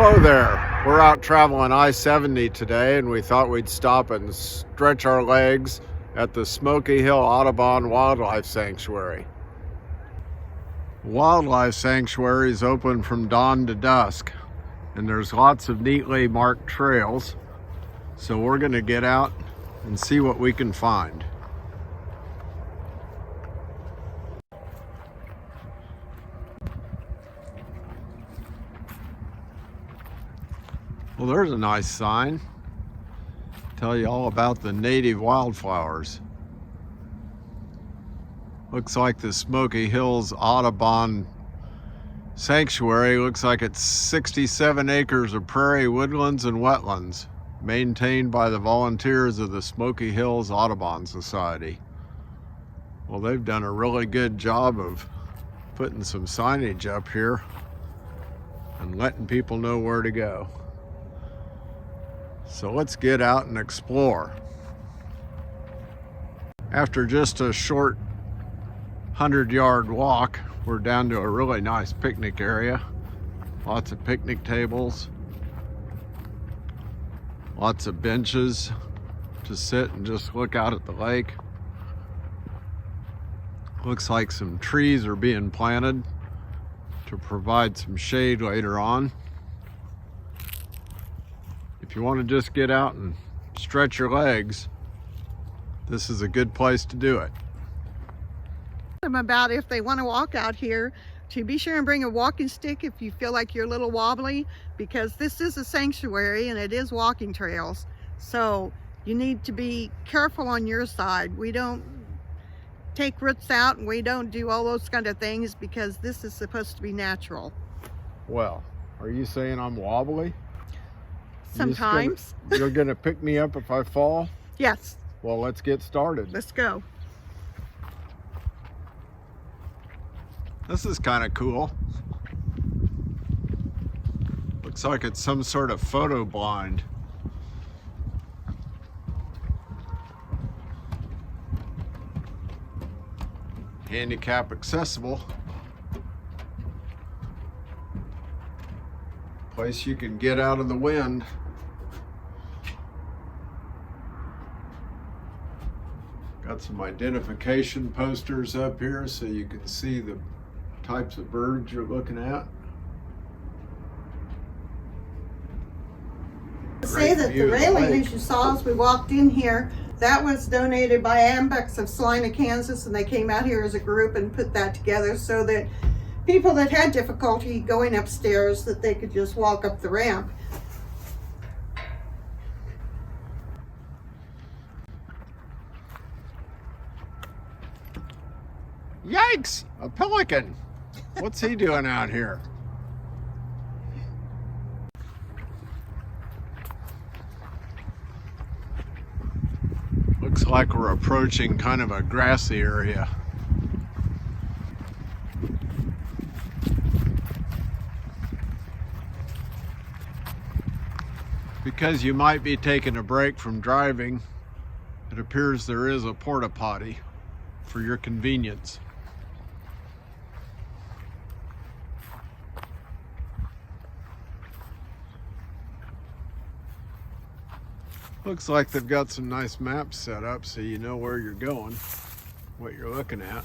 Hello there. We're out traveling I-70 today, and we thought we'd stop and stretch our legs at the Smoky Hills Audubon Wildlife Sanctuary. Wildlife Sanctuary is open from dawn to dusk, and there's lots of neatly marked trails. So we're going to get out and see what we can find. Well, there's a nice sign. Tell you all about the native wildflowers. Looks like the Smoky Hills Audubon Sanctuary. Looks like it's 67 acres of prairie, woodlands, and wetlands, maintained by the volunteers of the Smoky Hills Audubon Society. Well, they've done a really good job of putting some signage up here and letting people know where to go. So let's get out and explore. After just a short 100-yard walk, we're down to a really nice picnic area. Lots of picnic tables, lots of benches to sit and just look out at the lake. Looks like some trees are being planted to provide some shade later on. If you want to just get out and stretch your legs, this is a good place to do it. About if they want to walk out here, to be sure and bring a walking stick if you feel like you're a little wobbly, because this is a sanctuary and it is walking trails. So you need to be careful on your side. We don't take roots out and we don't do all those kind of things because this is supposed to be natural. Well, are you saying I'm wobbly? Sometimes. You're gonna pick me up if I fall? Yes. Well, let's get started. Let's go. This is kind of cool. Looks like it's some sort of photo blind. Handicap accessible. Place you can get out of the wind. Got some identification posters up here so you can see the types of birds you're looking at. Say that the railing, as you saw as we walked in here, that was donated by Ambex of Salina, Kansas, and they came out here as a group and put that together so that people that had difficulty going upstairs, that they could just walk up the ramp. Yikes! A pelican! What's he doing out here? Looks like we're approaching kind of a grassy area. Because you might be taking a break from driving, it appears there is a porta potty for your convenience. Looks like they've got some nice maps set up so you know where you're going, what you're looking at.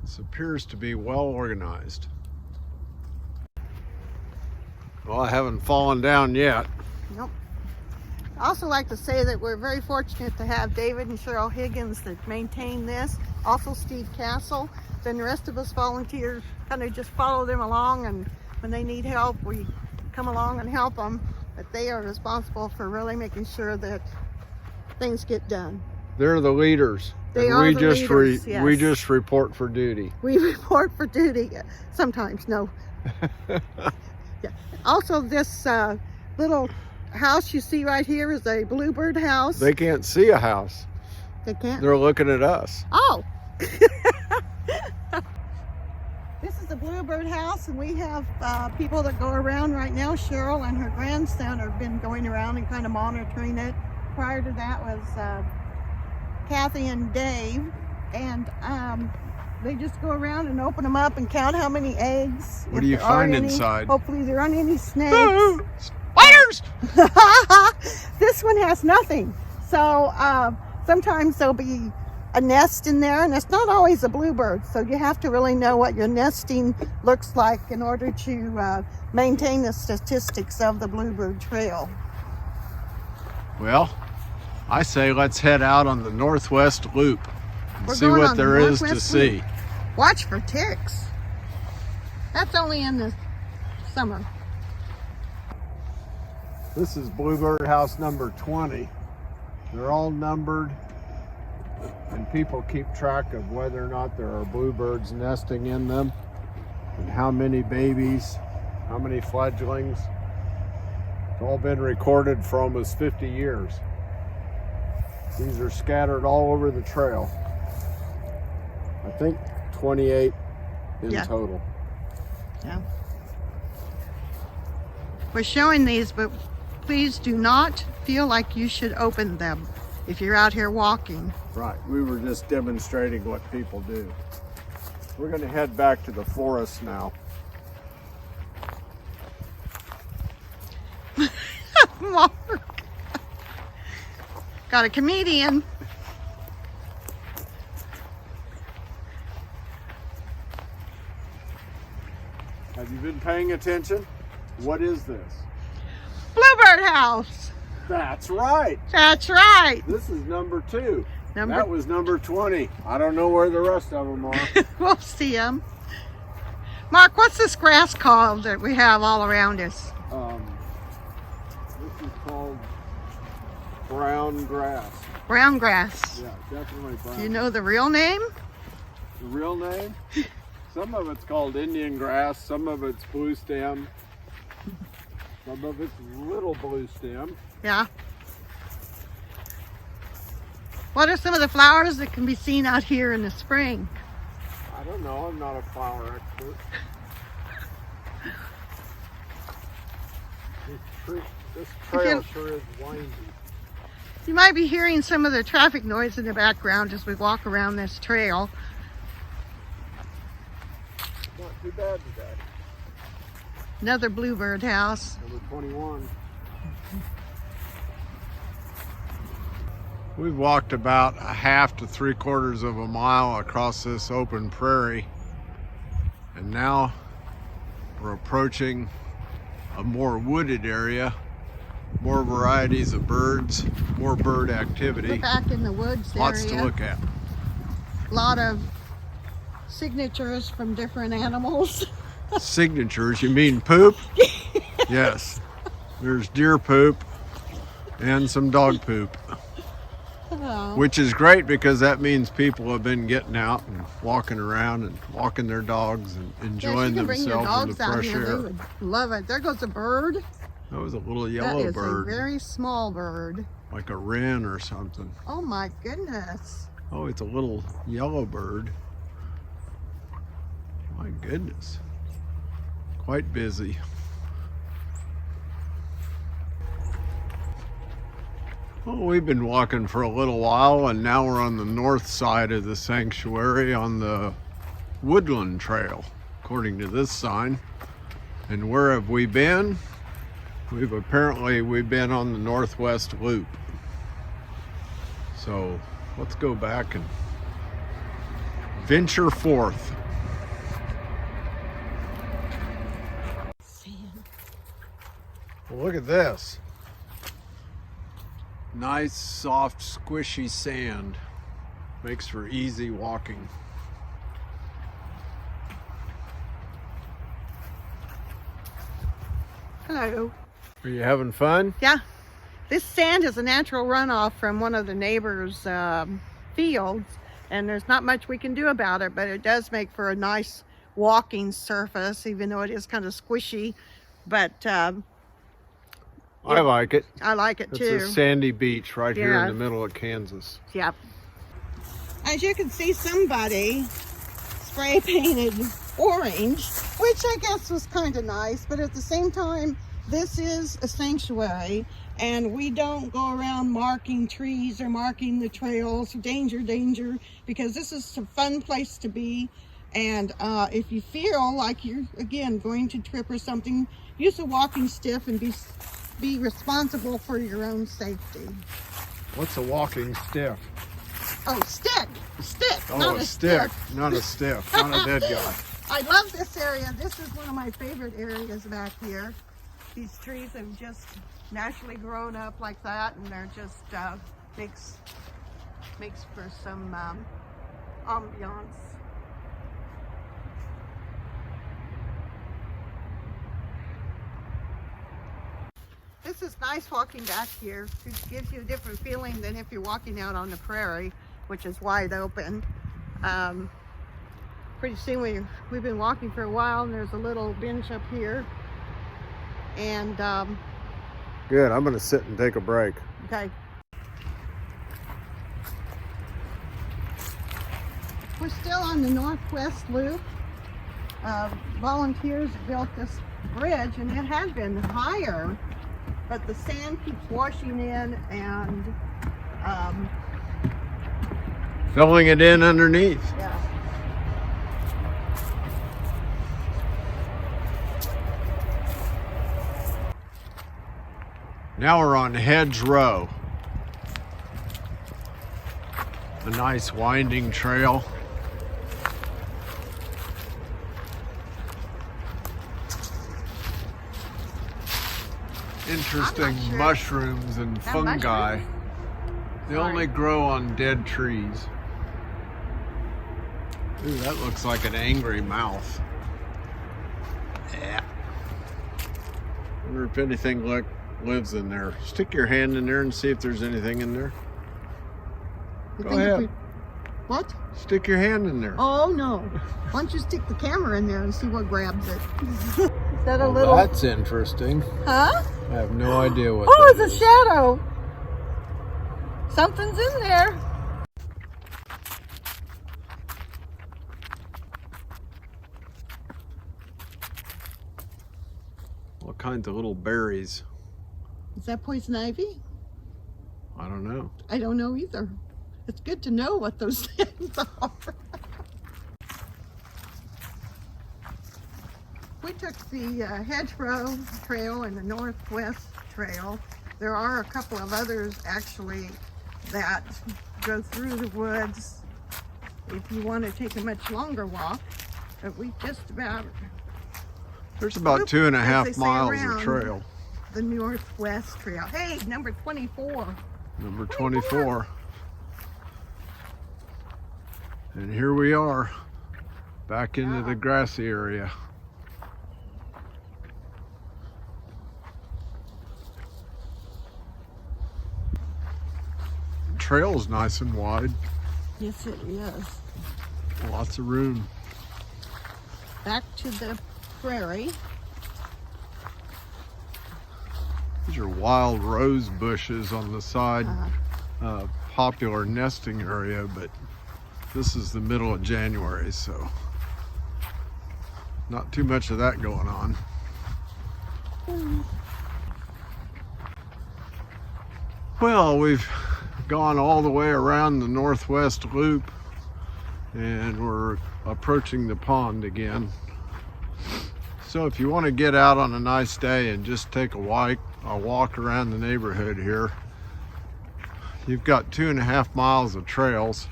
This appears to be well organized. Well, I haven't fallen down yet. Nope. I also like to say that we're very fortunate to have David and Cheryl Higgins that maintain this. Also Steve Castle. Then the rest of us volunteers kind of just follow them along, and when they need help, we come along and help them. But they are responsible for really making sure that things get done. They're the leaders. They are the leaders, yes. We just report for duty. We report for duty. Sometimes, no. Yeah. Also, this little house you see right here is a bluebird house. They can't see a house. They can't? They're looking at us. Oh! This is the bluebird house, and we have people that go around right now. Cheryl and her grandson have been going around and kind of monitoring it. Prior to that was Kathy and Dave. And They just go around and open them up and count how many eggs. What do you find inside? Hopefully there aren't any snakes. Ooh, spiders! This one has nothing. So sometimes there'll be a nest in there, and it's not always a bluebird. So you have to really know what your nesting looks like in order to maintain the statistics of the bluebird trail. Well, I say let's head out on the Northwest Loop and We're see going what on the there is to Northwest see. Loop. Watch for ticks. That's only in the summer. This is bluebird house number 20. They're all numbered, and people keep track of whether or not there are bluebirds nesting in them, and how many babies, how many fledglings. It's all been recorded for almost 50 years. These are scattered all over the trail. I think 28 in total. Yeah. We're showing these, but please do not feel like you should open them if you're out here walking. Right, we were just demonstrating what people do. We're going to head back to the forest now. Mark. Got a comedian. Have you been paying attention? What is this? Bluebird house. That's right. That's right. This is number 2. That was number 20. I don't know where the rest of them are. We'll see them. Mark, what's this grass called that we have all around us? This is called brown grass. Brown grass. Yeah, definitely brown. Do you know the real name? The real name? Some of it's called Indian grass, some of it's blue stem, some of it's little blue stem. Yeah. What are some of the flowers that can be seen out here in the spring? I don't know, I'm not a flower expert. This trail sure is windy. You might be hearing some of the traffic noise in the background as we walk around this trail. Not too bad today. Another bluebird house. Number 21. We've walked about a half to 3/4 of a mile across this open prairie, and now we're approaching a more wooded area, more varieties of birds, more bird activity. We're back in the woods area. Lots to look at. A lot of signatures from different animals. Signatures, you mean poop? Yes. There's deer poop and some dog poop. Oh. Which is great because that means people have been getting out and walking around and walking their dogs and enjoying themselves in the fresh air. They would love it. There goes a bird. That was a little yellow bird. That is a very small bird. Like a wren or something. Oh my goodness. Oh, it's a little yellow bird. My goodness. Quite busy. Well, we've been walking for a little while, and now we're on the north side of the sanctuary on the Woodland Trail, according to this sign. And where have we been? We've been on the Northwest Loop. So let's go back and venture forth. Well, look at this. Nice, soft, squishy sand. Makes for easy walking. Hello. Are you having fun? Yeah. This sand is a natural runoff from one of the neighbors' fields, and there's not much we can do about it, but it does make for a nice walking surface, even though it is kind of squishy. But I like it. I like it too. It's a sandy beach right here in the middle of Kansas. Yep. As you can see, somebody spray painted orange, which I guess was kind of nice, but at the same time, this is a sanctuary, And we don't go around marking trees or marking the trails, danger, danger, because this is a fun place to be. And if you feel like you're, again, going to trip or something, use a walking stick and be responsible for your own safety. What's a walking stiff? Oh, stick, Oh, not a a stick, stick. not a stiff, not a dead guy. I love this area. This is one of my favorite areas back here. These trees have just naturally grown up like that, and they're just makes for some ambiance. This is nice walking back here. It gives you a different feeling than if you're walking out on the prairie, which is wide open. Pretty soon we've been walking for a while, and there's a little bench up here. And Good, I'm gonna sit and take a break. okay. We're still on the Northwest Loop. Volunteers built this bridge, and it had been higher, but the sand keeps washing in and Filling it in underneath. yeah. Now we're on Hedge Row. A nice winding trail. Interesting sure. mushrooms and That fungi. mushroom? They Sorry. only grow on dead trees. Ooh, that looks like an angry mouth. Yeah. Wonder if anything lives in there. Stick your hand in there and see if there's anything in there. You Go think if ahead. we- What? Stick your hand in there. Oh no. Why don't you stick the camera in there and see what grabs it? Is that a Well, little... that's interesting. Huh? I have no idea what Oh, that it's a is. shadow. Something's in there. All kinds of little berries. Is that poison ivy? I don't know. I don't know either. It's good to know what those things are. We took the Hedgerow Trail and the Northwest Trail. There are a couple of others actually that go through the woods if you want to take a much longer walk. But we just about There's about Loop, 2.5 as they say miles around. of trail. the Northwest Trail. Hey, number 24. Number 24. And here we are, back into the grassy area. The trail's nice and wide. Yes, it is. Lots of room. Back to the prairie. These are wild rose bushes on the side. Popular nesting area, but this is the middle of January, so not too much of that going on. Well, we've gone all the way around the Northwest Loop and we're approaching the pond again. So if you want to get out on a nice day and just take a walk around the neighborhood here, you've got 2.5 miles of trails.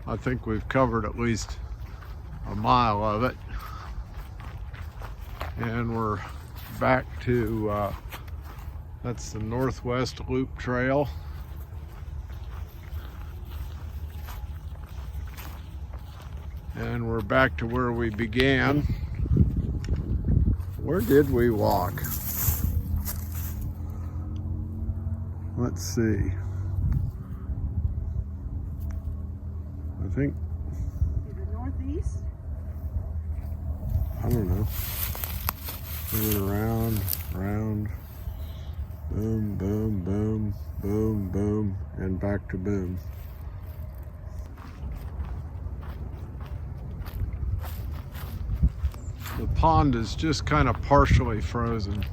I think we've covered at least a mile of it. And we're back to, that's the Northwest Loop Trail. And we're back to where we began. Where did we walk? Let's see. I think, To the northeast. I don't know. We went around, round, boom, boom, boom, boom, boom, and back to boom. The pond is just kind of partially frozen.